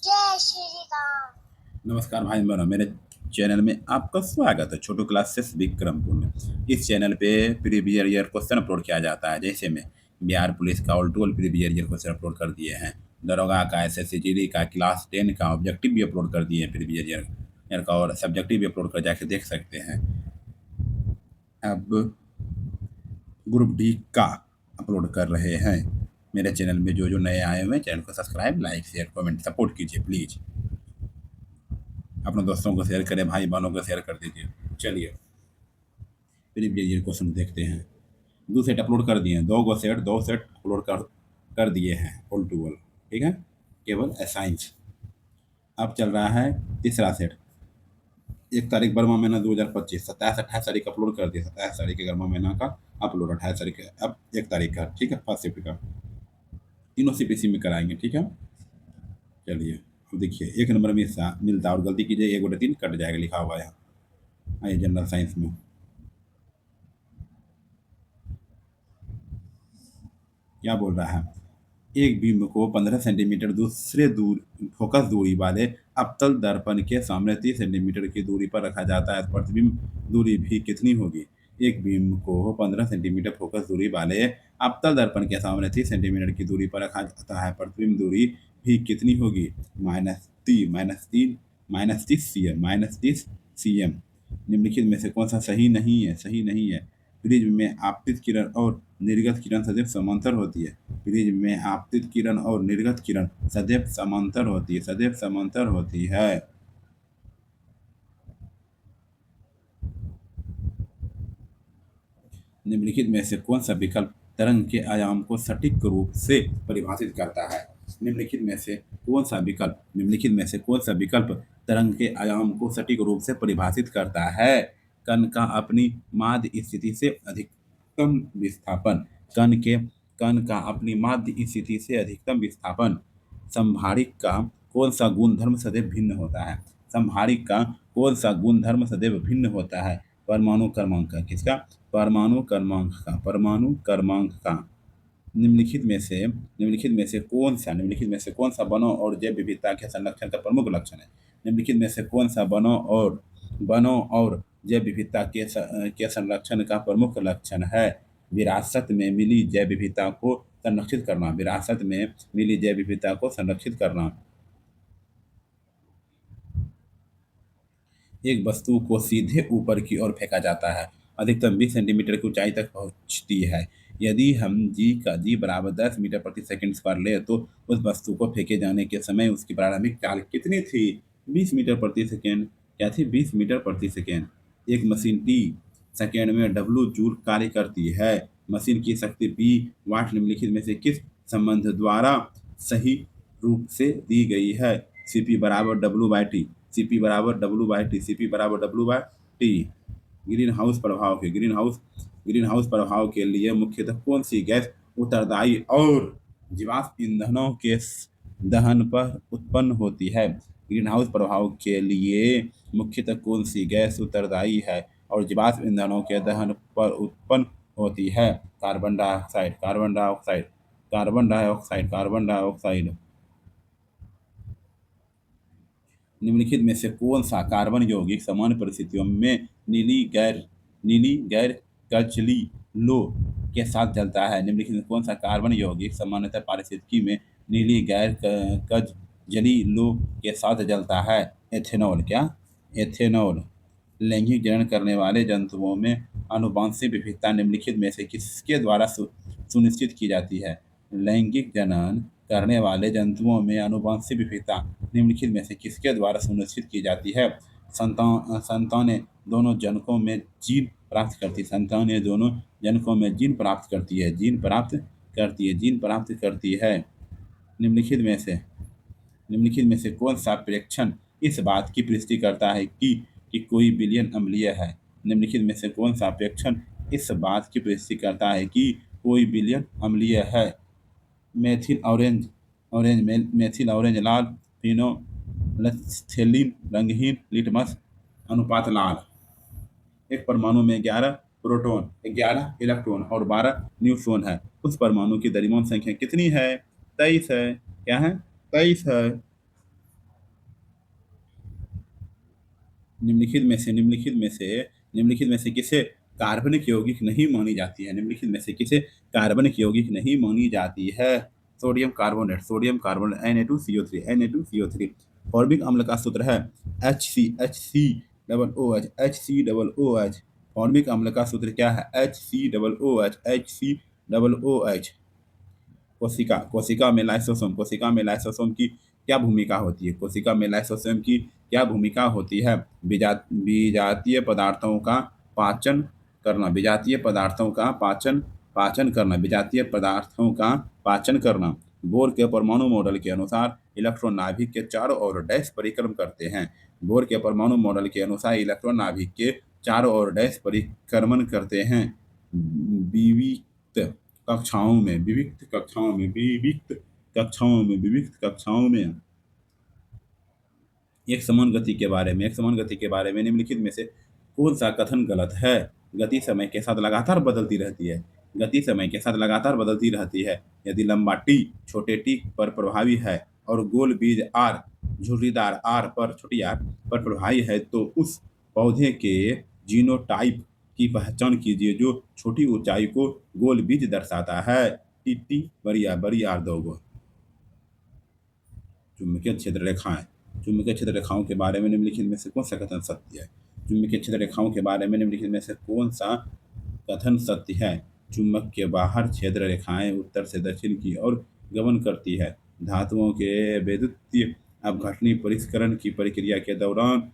जय श्री राम। नमस्कार भाई बहनों, मेरे चैनल में आपका स्वागत है। छोटू क्लासेस विक्रमपुर में इस चैनल पे प्रीवियस ईयर क्वेश्चन अपलोड किया जाता है। जैसे में बिहार पुलिस का all toll previous year question upload कर दिए हैं, दरोगा का, एसएससी जीडी का, क्लास 10 का ऑब्जेक्टिव भी अपलोड कर दिए हैं प्रीवियस ईयर का, और सब्जेक्टिव भी अपलोड कर जाके देख सकते हैं। अब ग्रुप डी का अपलोड कर रहे हैं। मेरे चैनल में जो जो नए आए हुए हैं, चैनल को subscribe, like, share, comment, support कीजिए प्लीज। अपने दोस्तों को शेयर करें, भाई बहनों को शेयर कर दीजिए। चलिए प्रीवियस ईयर क्वेश्चन देखते हैं। 2 सेट अपलोड कर दिए हैं, 2 सेट अपलोड कर दिए हैं ऑल टू ऑल, ठीक है, केवल साइंस। अब चल रहा है तीसरा सेट। 1 तारीख बर्मा महीना 2025, 27-28 तारीख अपलोड कर दिया। 27 तारीख के गर्मा महीना का अपलोड, 28 तारीख अब 1 तारीख का, ठीक है, फर्स्ट शिफ्ट का। तीनों सीपीसी में कराएंगे, ठीक है। चलिए अब देखिए, 1 नंबर में मिलता और गलती कीजिए 1/3 कट जाएगा, लिखा हुआ है यहाँ। आइए जनरल साइंस में क्या बोल रहा है। एक बीम को 15 सेंटीमीटर दूसरे फोकस दूरी वाले अवतल दर्पण के सामने 30 सेंटीमीटर की दूरी पर रखा जाता है, प्रतिबिंब दूरी भी कितनी होगी। एक बीम को 15 सेंटीमीटर फोकस दूरी वाले अवतल दर्पण के सामने 30 सेंटीमीटर की दूरी पर रखा जाता है, प्रतिबिंब दूरी भी कितनी होगी। -30 निम्नलिखित में से कौन सा सही नहीं है। सही नहीं है। प्रिज्म में आपतित किरण और निर्गत किरण सदैव समांतर होती है। प्रिज्म में आपतित किरण और निर्गत किरण सदैव समांतर होती है, सदैव समांतर होती है। निम्नलिखित में से कौन सा विकल्प तरंग के आयाम को सटीक रूप से परिभाषित करता है। निम्नलिखित में से कौन सा विकल्प तरंग के आयाम को सटीक रूप से परिभाषित करता है। कण का अपनी माध्य स्थिति से अधिकतम विस्थापन। कण का अपनी माध्य स्थिति से अधिकतम विस्थापन। संभारिक का कौन सा गुणधर्म सदैव भिन्न होता है। संभारिक का कौन सा गुणधर्म सदैव भिन्न होता है। परमाणु क्रमांक का। किसका। परमाणु क्रमांक का। निम्नलिखित में से कौन सा वनों और जैव विविधता के संरक्षण का प्रमुख लक्षण है। निम्नलिखित में से कौन सा वनों और जैव विविधता के संरक्षण का प्रमुख लक्षण है। विरासत में मिली जैव विविधता को संरक्षित करना। विरासत में मिली जैव विविधता को संरक्षित करना। एक वस्तु को सीधे ऊपर की ओर फेंका जाता है, अधिकतम 20 सेंटीमीटर की ऊंचाई तक पहुंचती है। यदि हम जी बराबर 10 मीटर प्रति सेकंड स्क्वायर ले तो उस वस्तु को फेंके जाने के समय उसकी प्रारंभिक चाल कितनी थी। 20 मीटर प्रति सेकंड। क्या थी। 20 मीटर प्रति सेकंड। एक मशीन टी सेकेंड में W जूल कार्य करती है। मशीन की शक्ति P वाट निम्नलिखित में से किस संबंध द्वारा सही रूप से दी गई है। CP बराबर W/T। CP बराबर W/T। ग्रीन हाउस प्रभाव के लिए मुख्यतः कौन सी गैस उत्तरदायी और जीवाश्म ईंधनों के दहन पर उत्पन्न होती है। ग्रीन हाउस प्रभाव के लिए मुख्यतः कौन सी गैस उत्तरदायी है और जीवाश्म ईंधनों के दहन पर उत्पन्न होती है। Carbon dioxide. निम्नलिखित में से कौन सा कार्बन यौगिक सामान्य परिस्थितियों में नीली गैर कचली लो के साथ जलता है। निम्नलिखित में कौन सा कार्बन यौगिक सामान्यतः पारिस्थितिकी में नीली गैर कचली लो के साथ जलता है। एथेनॉल। क्या। एथेनॉल। लैंगिक जनन करने वाले जंतुओं में आनुवंशिक विविधता निम्नलिखित में से किसके द्वारा सुनिश्चित की जाती है। लैंगिक जनन करने वाले जंतुओं में आनुवंशिक विविधता निम्नलिखित में से किसके द्वारा सुनिश्चित की जाती है। संतानें दोनों जनकों में जीन प्राप्त करती है। संतानें दोनों जनकों में जीन प्राप्त करती है। निम्नलिखित में से कौन सा प्रेक्षण इस बात की पुष्टि करता है कि कोई विलयन अम्लीय है। निम्नलिखित में से कौन सा प्रेक्षण इस बात की पुष्टि करता है कि कोई विलयन अम्लीय है। मेथिल ऑरेंज लाल, फिनोल्फथेलिन रंगहीन, लिटमस अनुपात लाल। एक परमाणु में 11 प्रोटॉन, 11 इलेक्ट्रॉन और 12 न्यूट्रॉन है। उस परमाणु की द्रव्यमान संख्या कितनी है। 23 है। क्या है। 23 है। निम्नलिखित में से किसे कार्बनिक यौगिक नहीं मानी जाती है? निम्नलिखित में से किसे कार्बनिक यौगिक नहीं मानी जाती है? Sodium carbonate, Na2CO3, Na2CO3। Formic अम्ल का सूत्र है HCOOH। फॉर्मिक अम्ल का सूत्र क्या है? HCOOH। कोशिका में लाइसोसोम की क्या भूमिका होती है? कोशिका में लाइसोसोम की क्या भूमिका होती है? विजातीय पदार्थों का पाचन करना, विजातीय पदार्थों का पाचन करना, विजातीय पदार्थों का पाचन करना। बोर के परमाणु मॉडल के अनुसार इलेक्ट्रॉन नाभिक के चारों ओर डैश परिक्रम करते हैं। बोर के परमाणु मॉडल के अनुसार इलेक्ट्रॉन नाभिक के चारों ओर डैश परिक्रमण करते हैं। विविक्त कक्षाओं में एक समान गति के बारे में निम्नलिखित में से कौन सा कथन गलत है? गति समय के साथ लगातार बदलती रहती है। गति समय के साथ लगातार बदलती रहती है। यदि लंबा टी छोटे टी पर प्रभावी है और गोल बीज आर झुर्रीदार आर पर छोटी आर पर प्रभावी है तो उस पौधे के जीनोटाइप की पहचान कीजिए जो छोटी ऊंचाई को गोल बीज दर्शाता है। टी बड़ी आर दो गो। चुंबकीय क्षेत्र रेखाएं। चुंबकीय क्षेत्र रेखाओं के बारे में निम्नलिखित में से कौन सा कथन सत्य है? चुंबकीय क्षेत्र रेखाओं के बारे में निम्नलिखित में से कौन सा कथन सत्य है? चुंबक के बाहर क्षेत्र रेखाएं उत्तर से दक्षिण की ओर गमन करती है। धातुओं के वैद्युतीय अपघटनी परिष्करण की प्रक्रिया के दौरान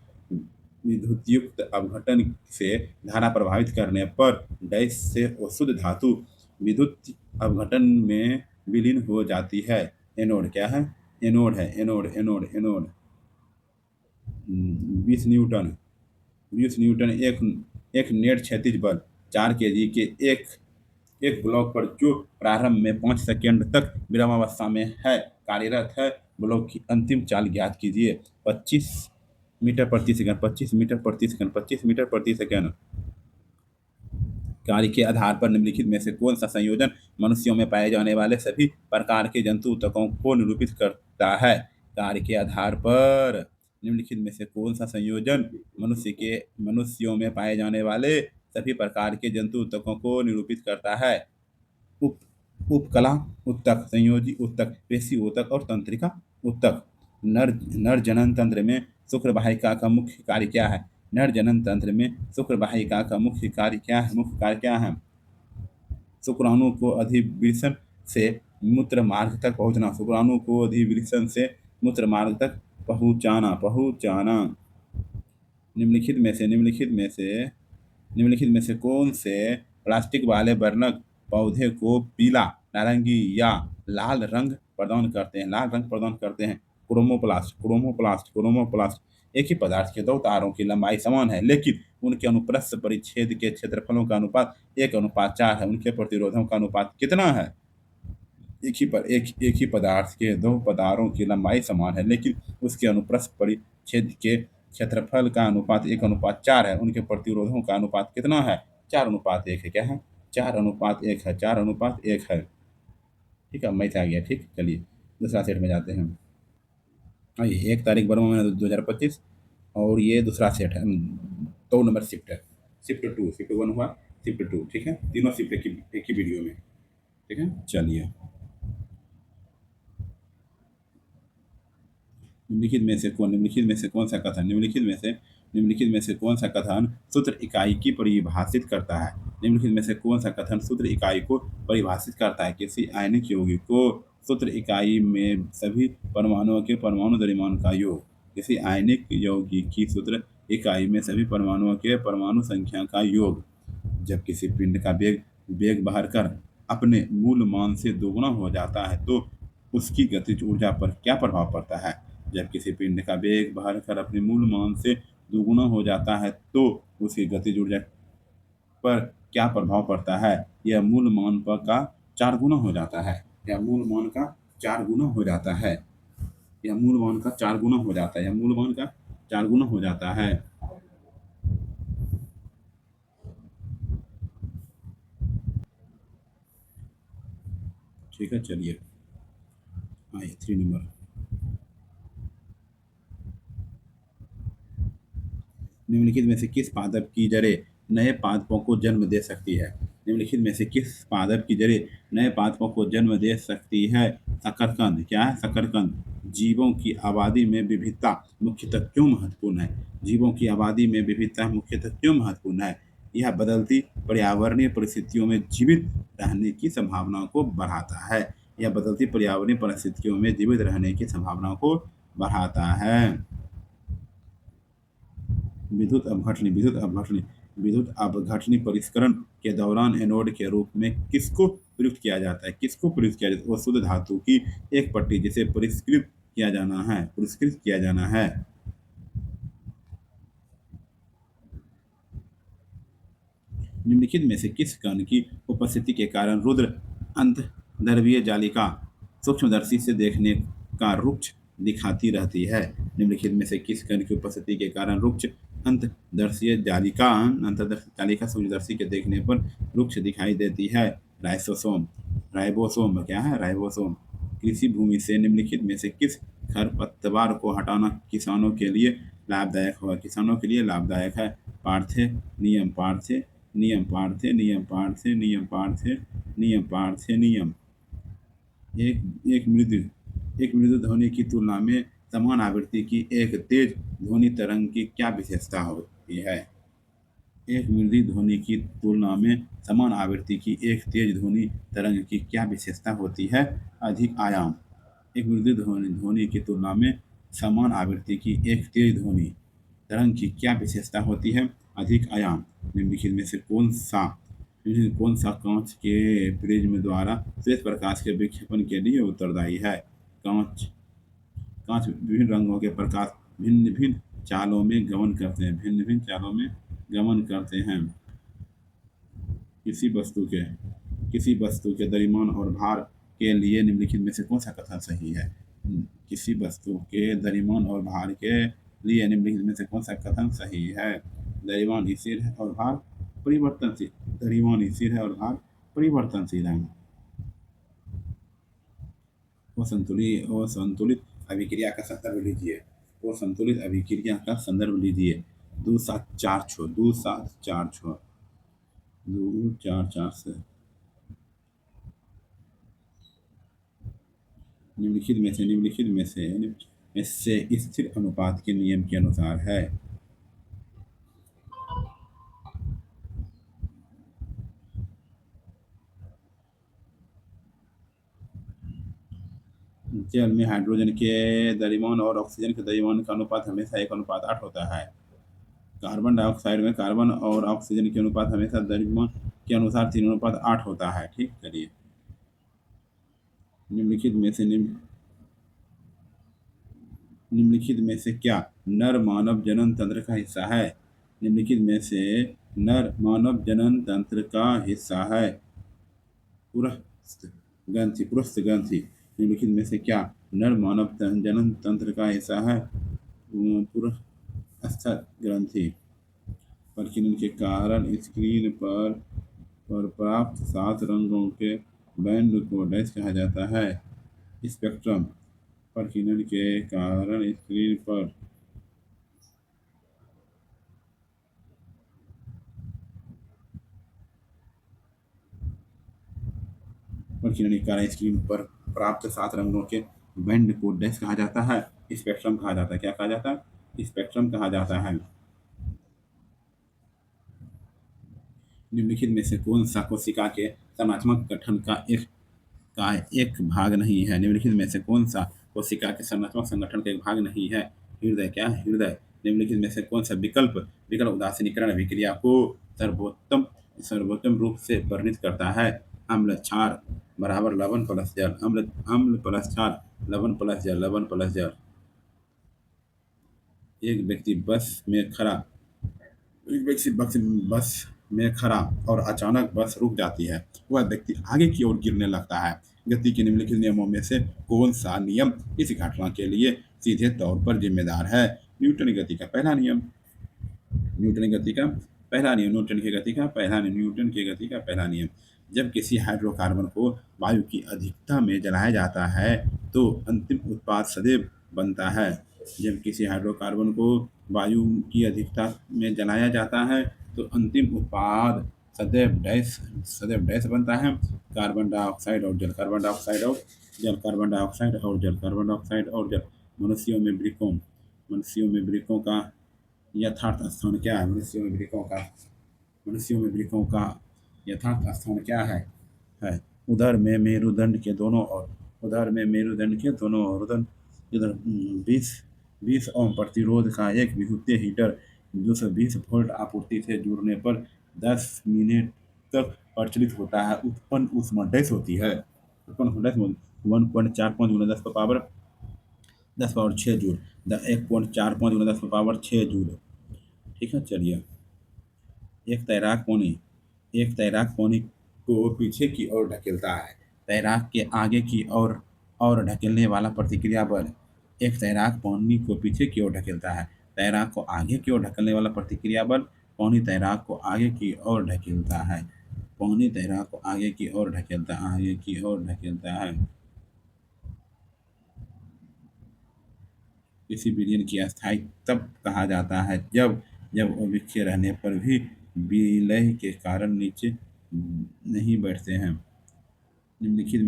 विद्युतयुक्त अपघटन से धारा प्रभावित करने पर डैश से अशुद्ध धातु विद्युत अपघटन में विलीन हो जाती है। एनोड क्या है? एनोड 20 न्यूटन एक नेट क्षैतिज बल 4 kg के एक ब्लॉक पर जो प्रारंभ में 5 सेकंड तक विरामावस्था में है कार्यरत है। ब्लॉक की अंतिम चाल ज्ञात कीजिए। 25 मीटर प्रति सेकंड। कार्य के आधार पर निम्नलिखित में से कौन सा संयोजन मनुष्यों में पाए जाने वाले सभी प्रकार के जंतु ऊतकों को निरूपित करता है? कार्य के आधार पर निम्नलिखित में से कौन सा संयोजन मनुष्यों में पाए जाने वाले सभी प्रकार के जंतु ऊतकों को निरूपित करता है? उपकला ऊतक, संयोजी ऊतक, पेशी ऊतक और तंत्रिका ऊतक। नर जनन तंत्र में शुक्र वाहिका का मुख्य कार्य क्या है? नर जनन तंत्र में शुक्र वाहिका का मुख्य कार्य क्या है? शुक्राणु को अधिवृषण से मूत्र मार्ग तक पहुंचना। शुक्राणु को अधिवृषण से मूत्र मार्ग तक पहुंचाना। निम्नलिखित में से कौन से प्लास्टिक वाले वर्णक पौधे को पीला, नारंगी या लाल रंग प्रदान करते हैं? क्रोमोप्लास्ट। एक ही पदार्थ के दो तारों की लंबाई समान है लेकिन उनके अनुप्रस्थ परिच्छेद के क्षेत्रफलों का अनुपात 1:4 है। उनके प्रतिरोधों का अनुपात कितना है? एक ही पदार्थ के दो तारों की लंबाई समान है लेकिन उसके अनुप्रस्थ परिच्छेद के क्षेत्रफल का अनुपात 1:4 है। उनके प्रतिरोधों का अनुपात कितना है? 4:1 है। क्या है? 4:1 है। ठीक है, मैथ आ गया। ठीक, चलिए दूसरा सेट में जाते हैं। आइए, 1 तारीख 12वां महीना 2025 और ये दूसरा सेट है। 2 नंबर शिफ्ट है। शिफ्ट 1 हुआ, शिफ्ट 2। ठीक है, तीनों शिफ्ट एक ही वीडियो में। ठीक है, चलिए। निम्नलिखित में से कौन सा कथन सूत्र इकाई की परिभाषित करता है? निम्नलिखित में से कौन सा कथन सूत्र इकाई को परिभाषित करता है? किसी आयनिक यौगिक को सूत्र इकाई में सभी परमाणुओं के परमाणु द्रव्यमान का योग। किसी आयनिक यौगिक की सूत्र इकाई में सभी परमाणुओं के परमाणु संख्या का योग। जब किसी पिंड का वेग बढ़कर अपने मूल मान से दोगुना हो जाता है तो उसकी गतिज ऊर्जा पर क्या प्रभाव पड़ता है? जब किसी पिंड का वेग बढ़कर अपने मूल मान से दोगुना हो जाता है तो उसकी गतिज ऊर्जा पर क्या प्रभाव पड़ता है? यह मूल मान का 4 गुना हो जाता है। यह मूल मान का 4 गुना हो जाता है। ठीक है, चलिए आइए 3 नंबर। निम्नलिखित में से किस पादप की जड़ें नए पादपों को जन्म दे सकती है? निम्नलिखित में से किस पादप की जड़ें नए पादपों को जन्म दे सकती है? शकरकंद। क्या है? शकरकंद। जीवों की आबादी में विविधता मुख्यतः क्यों महत्वपूर्ण है? जीवों की आबादी में विविधता मुख्यतः क्यों महत्वपूर्ण है? यह बदलती पर्यावरणीय परिस्थितियों में जीवित रहने की संभावनाओं को बढ़ाता है। यह बदलती पर्यावरणीय परिस्थितियों में जीवित रहने की संभावनाओं को बढ़ाता है। विद्युत अपघटनी परिष्करण के दौरान एनोड के रूप में किसको प्रयुक्त किया जाता है? किसको प्रयुक्त किया जाता है? वो शुद्ध धातु की एक पट्टी जिसे पुरस्कृत किया जाना है। निम्नलिखित में से किस कण की उपस्थिति के कारण रुद्र अंतर्द्रव्यीय जालिका सूक्ष्मदर्शी से देखने का रुक्ष दिखाती रहती है? निम्नलिखित में से किस कण की उपस्थिति के कारण रुक्ष अंतर्दर्शीय जालिका सूक्ष्मदर्शी के देखने पर रुक्ष दिखाई देती है? राइबोसोम। क्या है? राइबोसोम। कृषि भूमि से निम्नलिखित में से किस खरपतवार को हटाना किसानों के लिए लाभदायक होगा? किसानों के लिए लाभदायक है। पार्थे नियम। पार्थे नियम। पार्थे नियम। पार्थे नियम। पार्थे नियम। पार्थे नियम। एक मृदु ध्वनि की तुलना में समान आवृत्ति की एक तेज ध्वनि तरंग की क्या विशेषता होती है? एक मृदु ध्वनि की तुलना में समान आवृत्ति की एक तेज ध्वनि तरंग की क्या विशेषता होती है? अधिक आयाम। एक मृदु ध्वनि की तुलना में समान आवृत्ति की एक तेज ध्वनि तरंग की क्या विशेषता होती है? अधिक आयाम। निम्नलिखित में से कौन सा कांच के प्रिज्म द्वारा श्वेत प्रकाश के विक्षेपण के लिए उत्तरदायी है? कांच विभिन्न रंगों के प्रकाश भिन्न भिन्न चालों में गमन करते हैं। भिन्न भिन्न चालों में गमन करते हैं। किसी वस्तु के द्रव्यमान और भार के लिए निम्नलिखित में से कौन सा कथन सही है? किसी वस्तु के द्रव्यमान और भार के लिए निम्नलिखित में से कौन सा कथन सही है? द्रव्यमान स्थिर है और भार परिवर्तनशील। द्रव्यमान स्थिर है और भार परिवर्तनशील है। वो संतुलित अभिक्रिया का संदर्भ लीजिए। वो संतुलित अभिक्रिया का संदर्भ लीजिए। 244 से निम्नलिखित में से स्थिर अनुपात के नियम के अनुसार है। जल में हाइड्रोजन के द्रव्यमान और ऑक्सीजन के द्रव्यमान का अनुपात हमेशा 1:8 होता है। कार्बन डाइऑक्साइड में कार्बन और ऑक्सीजन के अनुपात हमेशा द्रव्यमान के अनुसार 3:8 होता है। ठीक करिए। निम्नलिखित में से क्या नर मानव जनन तंत्र का हिस्सा है? निम्नलिखित में से नर मानव जनन तंत्र का हिस्सा है पुरुष ग्रंथि। निम्नलिखित में से क्या नर मानव जनन तंत्र का हिस्सा है पुरुष ग्रंथि। प्रकीर्णन के कारण स्क्रीन पर प्राप्त 7 रंगों के बैंड को डैश कहा जाता है? स्पेक्ट्रम। प्रकीर्णन के कारण स्क्रीन पर प्राप्त 7 रंगों के बैंड को डैश कहा जाता है? स्पेक्ट्रम कहा जाता है। क्या कहा जाता है? स्पेक्ट्रम कहा जाता है। निम्नलिखित में से कौन सा कोशिका के संरचनात्मक गठन का एक भाग नहीं है? निम्नलिखित में से कौन सा कोशिका के संरचनात्मक संगठन का एक भाग नहीं है? हृदय। क्या है? हृदय। निम्नलिखित में से कौन सा विकल्प उदासीनीकरण अभिक्रिया को सर्वोत्तम रूप से वर्णित करता है? अम्ल क्षार बराबर लवण प्लस जल। अम्ल प्लस क्षार लवण प्लस जल। लवण प्लस जल। एक व्यक्ति बस में खड़ा और अचानक बस रुक जाती है। वह व्यक्ति आगे की ओर गिरने लगता है। गति के निम्नलिखित नियमों में से कौन सा नियम इस घटना के लिए सीधे तौर पर जिम्मेदार है? न्यूटन की गति का पहला नियम। न्यूटन की गति का पहला नियम। जब किसी हाइड्रोकार्बन को वायु की अधिकता में जलाया जाता है तो अंतिम उत्पाद सदैव बनता है जब किसी हाइड्रोकार्बन को वायु की अधिकता में जलाया जाता है तो अंतिम उत्पाद सदैव डैश बनता है, कार्बन डाइऑक्साइड और जल, कार्बन डाइऑक्साइड और जल, कार्बन डाइऑक्साइड और जल, कार्बन डाइऑक्साइड और जल। मनुष्यों में वृक्कों का यथार्थ स्थान क्या है? मनुष्यों में वृक्कों का यथार्थ स्थान क्या है उधर में मेरुदंड के दोनों ओर, इधर 20 ओम प्रतिरोध का एक विद्युतीय हीटर 220 वोल्ट आपूर्ति से जुड़ने पर 10 मिनट तक प्रचलित होता है। उत्पन्न ऊष्मा डैश होती है, 1.45 गुना 10 पावर 6 जूल, 1.45 गुना 10 पावर 6 जूल। ठीक है, चलिए। एक तैराक पानी को पीछे की ओर ढकेलता है। तैराक के आगे की और ढकेलने वाला प्रतिक्रिया बल। एक तैराक पानी को पीछे की ओर ढकेलता है। तैराक को आगे की ओर ढकेलने वाला प्रतिक्रिया बल। पानी तैराक को आगे की ओर ढकेलता है। पानी तैराक को आगे की ओर ढकेलता है। किसी विलयन की अस्थायी तब कहा जाता है जब वो विक्षे रहने पर भी विलय के कारण नीचे नहीं बैठते हैं। निम्नलिखित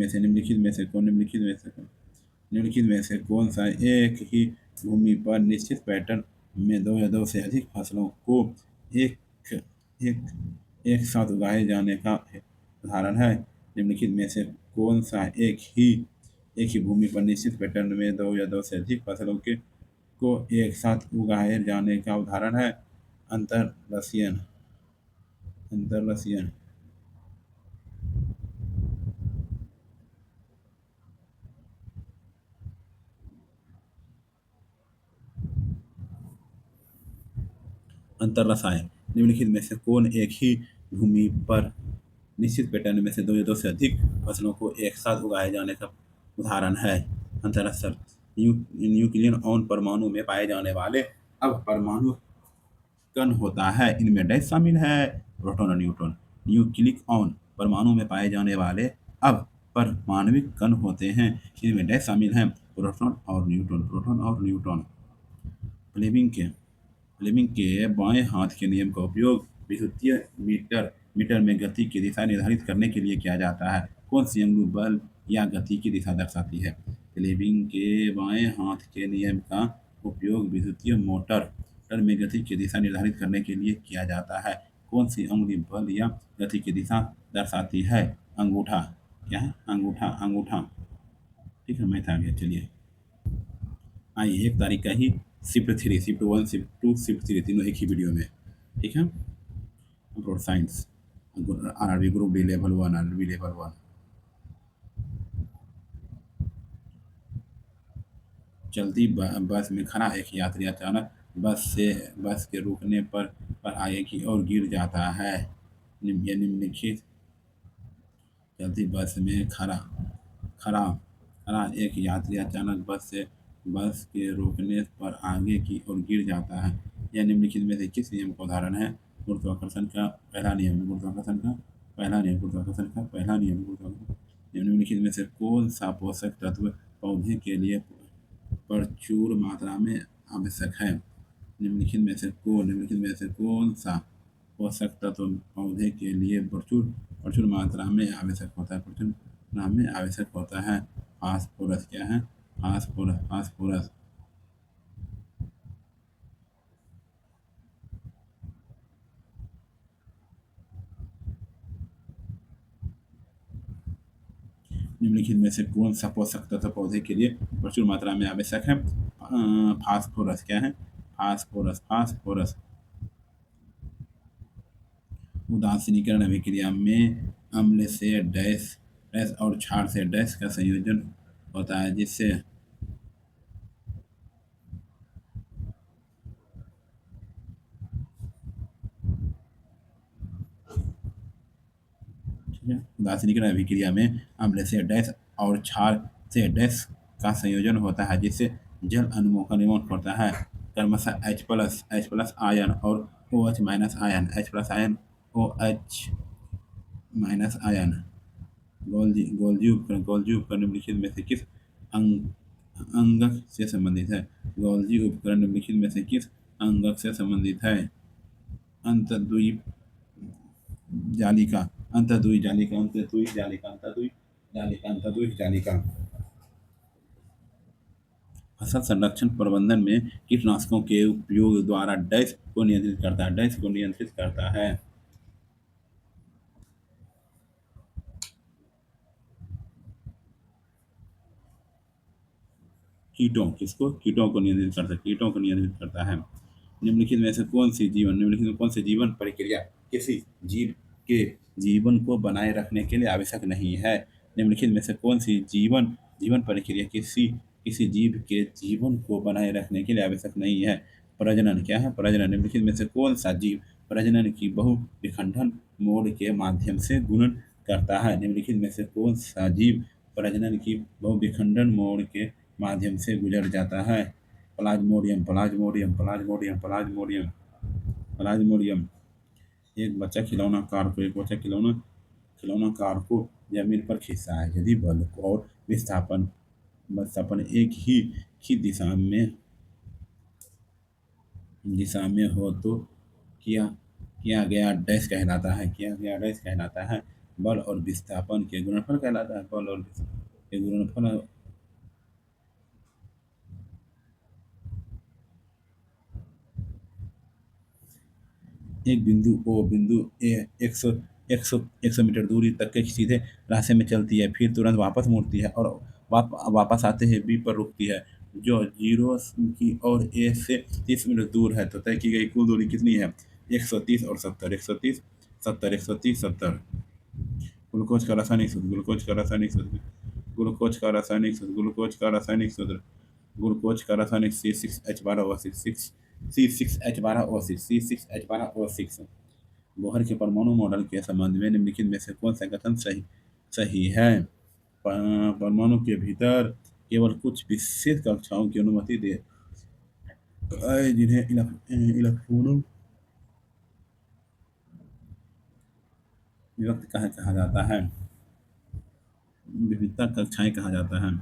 में से कौन सा एक ही भूमि पर निश्चित पैटर्न में दो या दो से अधिक फसलों को एक एक साथ उगाए जाने का उदाहरण है? निम्नलिखित में से कौन सा एक ही भूमि पर निश्चित पैटर्न में दो या दो से अधिक फसलों को एक साथ उगाए जाने का उदाहरण है? अंतररसियन। अंतररसायन। निम्नलिखित में से कौन एक ही भूमि पर निश्चित पैटर्न में से दो या दो से अधिक फसलों को एक साथ उगाए जाने का उदाहरण है? अंतररसन। न्यूक्लियन ऑन परमाणु में पाए जाने वाले अब परमाणु कण होता है, इनमें डैश शामिल है, प्रोटॉन और न्यूट्रॉन। न्यूक्लिक ऑन परमाणु में पाए जाने वाले अब परमाणविक कण होते हैं, इनमें डैश शामिल हैं, प्रोटॉन और न्यूट्रॉन। फ्लेमिंग के बाएं हाथ के नियम का उपयोग विद्युतीय मीटर में गति की दिशा निर्धारित करने के लिए किया जाता है। कौन सी अंगुल बल या गति की दिशा दर्शाती है? फ्लेमिंग के बाएं हाथ के नियम का उपयोग विद्युतीय मोटर में गति की दिशा निर्धारित करने के लिए किया जाता है। कौन सी अंगुली बल या गति की दिशा दर्शाती है? अंगूठा। क्या है? अंगूठा। ठीक है, मैथ आ गया। चलिए, आइए, एक तारीख का ही शिफ्ट 3, शिफ्ट 1, शिफ्ट 2, शिफ्ट 3 तीनों एक ही वीडियो में। ठीक है, computer science, RRB group D level 1, RRB level 1। चलती बस में खड़ा एक यात्री अचानक बस के रुकने पर आगे की ओर गिर जाता है। निम्नलिखित चलती बस में खड़ा एक यात्री अचानक बस के रुकने पर आगे की ओर गिर जाता है। यह निम्नलिखित में से किस नियम का उदाहरण है? गुरुत्वाकर्षण का पहला नियम। निम्नलिखित में से कौन सा पोषक तत्व पौधे के लिए प्रचुर मात्रा में आवश्यक है? निम्नलिखित में से कौन सा पोषक तत्व पौधे के लिए प्रचुर मात्रा में आवश्यक होता है? फास्फोरस। क्या है? फास्फोरस। निम्नलिखित में से कौन सा पोषक तत्व पौधे के लिए प्रचुर मात्रा में आवश्यक है? फास्फोरस। क्या है? फास्फोरस। उदासीनीकरण अभिक्रिया में अम्ल से डैश और क्षार से डैश का संयोजन होता है, जिससे उदासीनीकरण अभिक्रिया में अम्ल से डैश और क्षार से डैश का संयोजन होता है, जिससे जल अणुओं का निर्माण होता है, क्रमशः H+ आयन और OH- ion. H+ ion, OH- ion. Golgi उपकरण निम्नलिखित में से किस अंगक से संबंधित है? गोल्जी उपकरण निम्नलिखित में से किस अंगक से संबंधित है? अंतर्द्वीप जालिका, अंतर्द्वीप जालिका, अंतर्द्वीप जालिका, अंतर्द्वीप जालिका, अंतर्द्वीप जालिका। फसल संरक्षण प्रबंधन में कीटनाशकों के उपयोग द्वारा डैश को नियंत्रित करता है, डैश को नियंत्रित करता है। कीटों, किसको? कीटों को नियंत्रित करता है, कीटों को नियंत्रित करता है। निम्नलिखित में से कौन सी जीवन, निम्नलिखित में कौन सी जीवन प्रक्रिया किसी जीव के जीवन को बनाए रखने के लिए आवश्यक नहीं है? निम्नलिखित में से कौन सी जीवन जीवन प्रक्रिया किसी किसी जीव के जीवन को बनाए रखने के लिए आवश्यक नहीं है? प्रजनन। क्या है? प्रजनन। निम्नलिखित में से कौन सा जीव प्रजनन की बहुविखंडन मोड के माध्यम से गुणन करता है? निम्नलिखित में से कौन सा जीव प्रजनन की बहुविखंडन मोड के माध्यम से गुजर जाता है? Plasmodium, Plasmodium, Plasmodium, Plasmodium, Plasmodium. एक बच्चा खिलौना खिलौना कार को जमीन पर खींचता है। यदि बल और विस्थापन विस्थापन एक ही दिशा में हो तो किया किया गया डैश कहलाता है, किया गया डैश कहलाता है। बल और विस्थापन के गुणनफल कहलाता है, बल और विस्थापन के गुणनफल। एक बिंदु ओ बिंदु ए 100 मीटर दूरी तक के सीधे रास्ते में चलती है, फिर तुरंत वापस मुड़ती है और वापस आते ही बी पर रुकती है, जो जीरो की और ए से 30 मीटर दूर है। तो तय की गई कुल दूरी कितनी है? 130 और 70, 130 70, 130 70। ग्लूकोज का रासायनिक सूत्र, ग्लूकोज का रासायनिक सूत्र, ग्लूकोज का रासायनिक सूत्र, ग्लूकोज का रासायनिक सूत्र, ग्लूकोज का रासायनिक C6H12O6, C6H12O6, C6H12O6। बोहर के परमाणु मॉडल के संबंध में निम्नलिखित में से कौन सा कथन सही सही है? परमाणु के भीतर केवल कुछ विशेष कक्षाओं की अनुमति दे जिन्हें इलेक्ट्रॉनों विभक्त कहा जाता है, विविधता कक्षाएं कहा जाता है।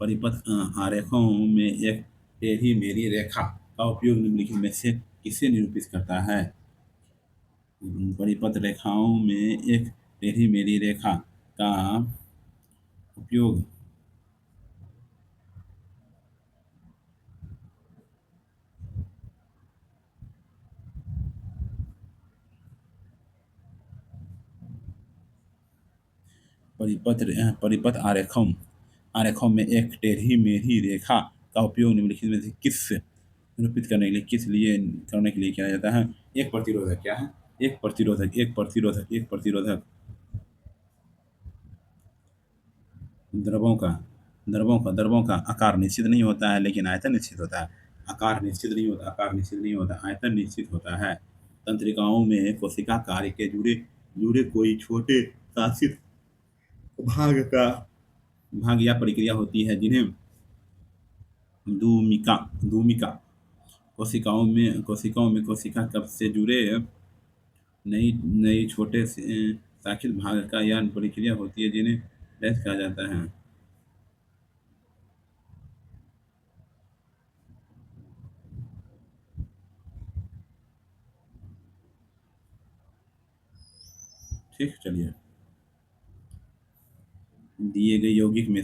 परिपथ आरेखों में एक टेढ़ी मेढ़ी रेखा का उपयोग निम्नलिखित में से किसे निरूपित करता है? परिपथ रेखाओं में एक टेढ़ी मेढ़ी रेखा का उपयोग परिपथ आरेखों में एक टेढ़ी मेढ़ी रेखा का उपयोग निम्नलिखित में से किस निरूपित करने के लिए करने के लिए किया जाता है? एक प्रतिरोधक। क्या है? एक प्रतिरोधक, एक प्रतिरोधक, एक प्रतिरोधक। द्रवों का आकार निश्चित नहीं होता है, लेकिन आयतन निश्चित होता है। आकार निश्चित नहीं होता, आकार निश्चित नहीं होता, आयतन निश्चित होता है। तंत्रिकाओं में कोशिका कार्य के जुड़े जुड़े कोई छोटे शासित भाग का भाग या प्रक्रिया होती है, जिन्हें दूमिका दूमिका कोशिकाओं में कोशिका कप से जुड़े नई नई छोटे शाखित भाग का या प्रक्रिया होती है, जिन्हें डैश कहा जाता है। ठीक, चलिए। दिए गए यौगिक में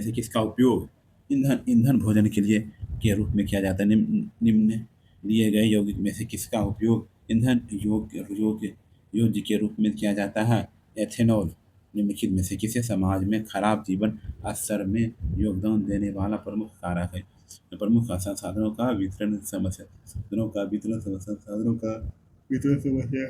से किसका उपयोग ईंधन ईंधन भोजन के लिए के रूप में किया जाता है? निम्न दिए गए यौगिक में से किसका उपयोग ईंधन योग्य के रूप में किया जाता है? एथेनॉल। निम्नलिखित में से किसे समाज में खराब जीवन स्तर में योगदान देने वाला प्रमुख कारक है? प्रमुख संसाधनों का वितरण समस्या, संसाधनों का वितरण समस्या।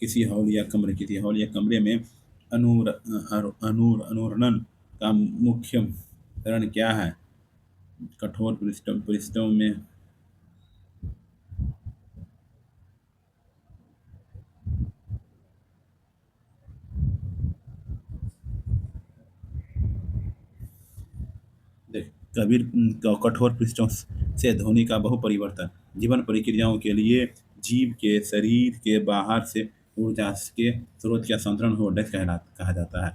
किसी हॉल या कमरे में अनुरणन का मुख्य कारण क्या है? कठोर पृष्ठों में देख कठोर पृष्ठों से ध्वनि का बहु परिवर्तन, जीवन प्रक्रियाओं के लिए जीव के शरीर के बाहर से ऊर्जा के स्रोत का संतरण हो डेथ कहा जाता है।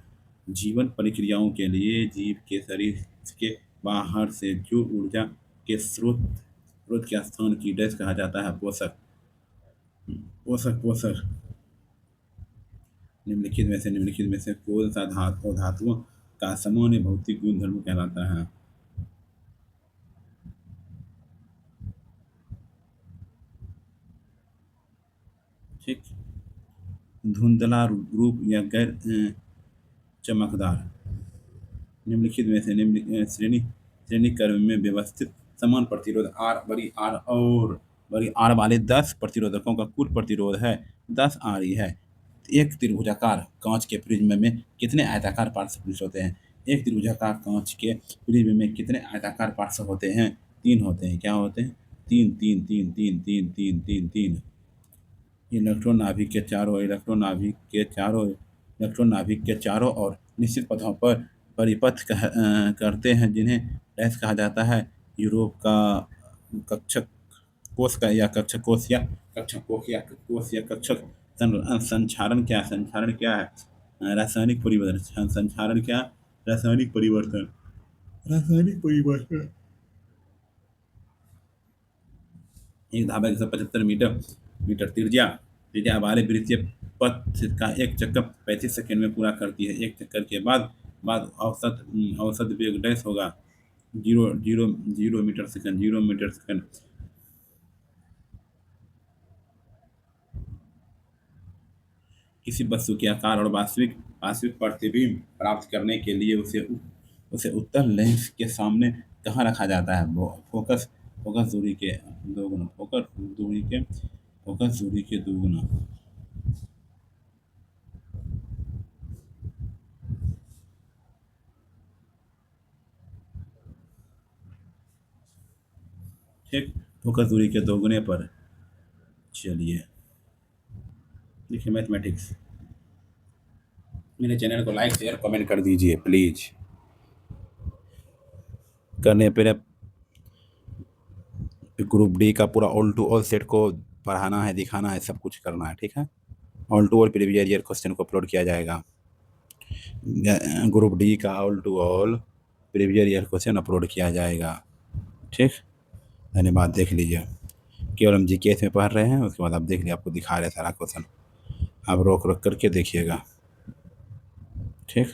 जीवन प्रक्रियाओं के लिए जीव के शरीर के बाहर से जो ऊर्जा के स्रोत के स्थान की डेथ कहा जाता है। पोषक पोषक पोषक निम्नलिखित में से कौन सा धातुओं का सामान्य भौतिक गुणधर्म कहलाता है। ठीक, धुंधला रूप या गैर चमकदार। निम्नलिखित में से श्रेणी क्रम में व्यवस्थित समान प्रतिरोध बड़ी आर वाले 10 प्रतिरोधकों का कुल प्रतिरोध है 10 आरई है। एक त्रिभुजाकार कांच के प्रिज्म में कितने आयताकार पार्श्व होते हैं। एक त्रिभुजाकार कांच के प्रिज्म में कितने आयताकार पार्श्व होते हैं। 3 होते हैं। क्या होते हैं। 3 3 3 3 3 3 3 3। इलेक्ट्रॉन नाभिक के चारों ओर निश्चित पथों पर परिपथ करते हैं जिन्हें डैश कहा जाता है। यूरोप का कक्षक कोष या कक्षक संक्षारण क्या है। रासायनिक परिवर्तन। एक धागा 175 मीटर त्रिज्या वाले वृत्तीय पथ का एक चक्कर 35 सेकंड में पूरा करती है। एक चक्कर के बाद औसत वेग डैश होगा 0 मीटर सेकंड। किसी वस्तु के आकार और वास्तविक प्रतिबिंब प्राप्त करने के लिए उसे उत्तल लेंस के सामने कहाँ रखा जाता है। फोकस दूरी के 2 गुना। फोकस दूरी के 2 गुना। ठीक, फोकस दूरी के 2 गुने पर। चलिए देखिए मैथमेटिक्स। मेरे चैनल को लाइक शेयर कमेंट कर दीजिए प्लीज। करने पर ग्रुप डी का पूरा ऑल टू ऑल सेट को पढ़ाना है, दिखाना है, सब कुछ करना है। ठीक है, all to all previous year question को अपलोड किया जाएगा। ग्रुप डी का all to all previous year question upload किया जाएगा। ठीक, धन्यवाद। देख लीजिए, केवल हम जीकेएस में पढ़ रहे हैं, उसके बाद आप देख लीजिए, आपको दिखा रहे सारा क्वेश्चन, आप रोक करके देखिएगा। ठीक,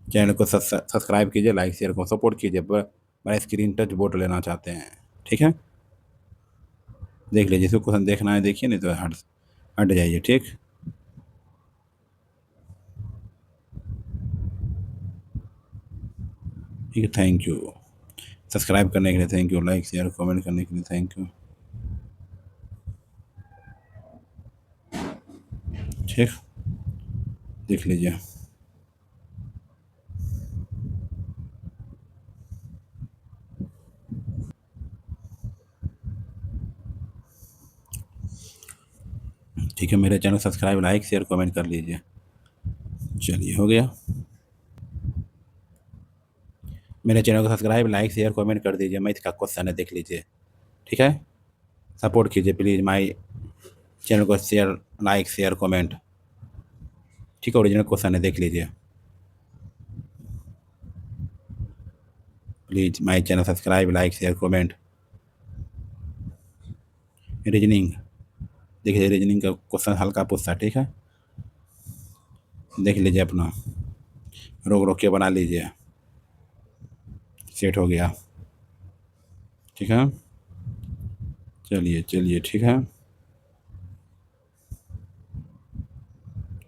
चैनल को सब्सक्राइब कीजिए, लाइक शेयर को सपोर्ट कीजिए। बड़ा स्क्रीन टच बोर्ड लेना चाहते हैं। ठीक है, देख लीजिए, जिसको क्वेश्चन देखना है देखिए, नहीं तो हट जाइए। ठीक, ठीक है, थैंक यू। सब्सक्राइब करने के लिए thank you, like share comment करने के लिए थैंक यू। ठीक, देख लीजिए। ठीक है, मेरे channel subscribe like share comment कर लीजिए। चलिए, हो गया। मेरे चैनल को सब्सक्राइब लाइक शेयर कमेंट कर दीजिए। मैथ का क्वेश्चन है, देख लीजिए। ठीक है, सपोर्ट कीजिए प्लीज़ माय चैनल को, शेयर लाइक शेयर कमेंट। ठीक है, ओरिजिनल क्वेश्चन है, देख लीजिए please. My channel subscribe like share comment. Reasoning देखिए, रीजनिंग का क्वेश्चन हल्का पूछता है। ठीक है, देख लीजिए, अपना रोक के बना लीजिए। सेट हो गया। ठीक है, चलिए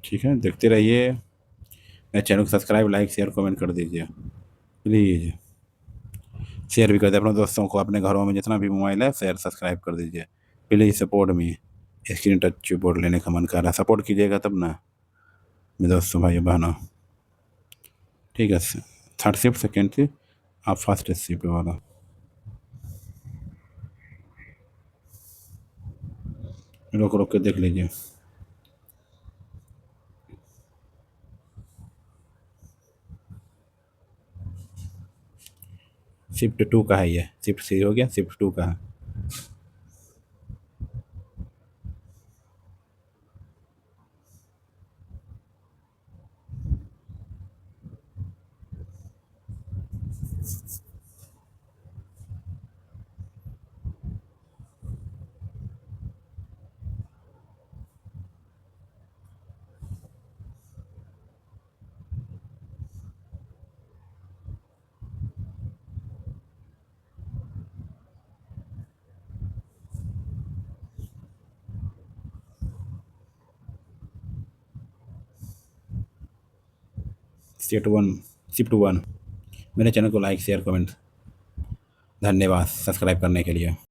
ठीक है, देखते रहिए। मेरे चैनल को सब्सक्राइब लाइक शेयर कमेंट कर दीजिए प्लीज़। शेयर भी कर दीजिए अपने दोस्तों को, अपने घरों में जितना भी मोबाइल है शेयर सब्सक्राइब कर दीजिए please. Support me. Screen touch board लेने का मन कर रहा है, सपोर्ट कीजिएगा तब ना मेरे दोस्तों भाई बहनों। ठीक है, 3rd शिफ्ट 2nd शिफ्ट, आप 1st शिफ्ट वाला। रोक के देख लीजिए। शिफ्ट 2 का है ये, शिफ्ट 3 हो गया, शिफ्ट 2 का है। शिफ्ट 1 मेरे चैनल को लाइक शेयर कमेंट धन्यवाद सब्सक्राइब करने के लिए।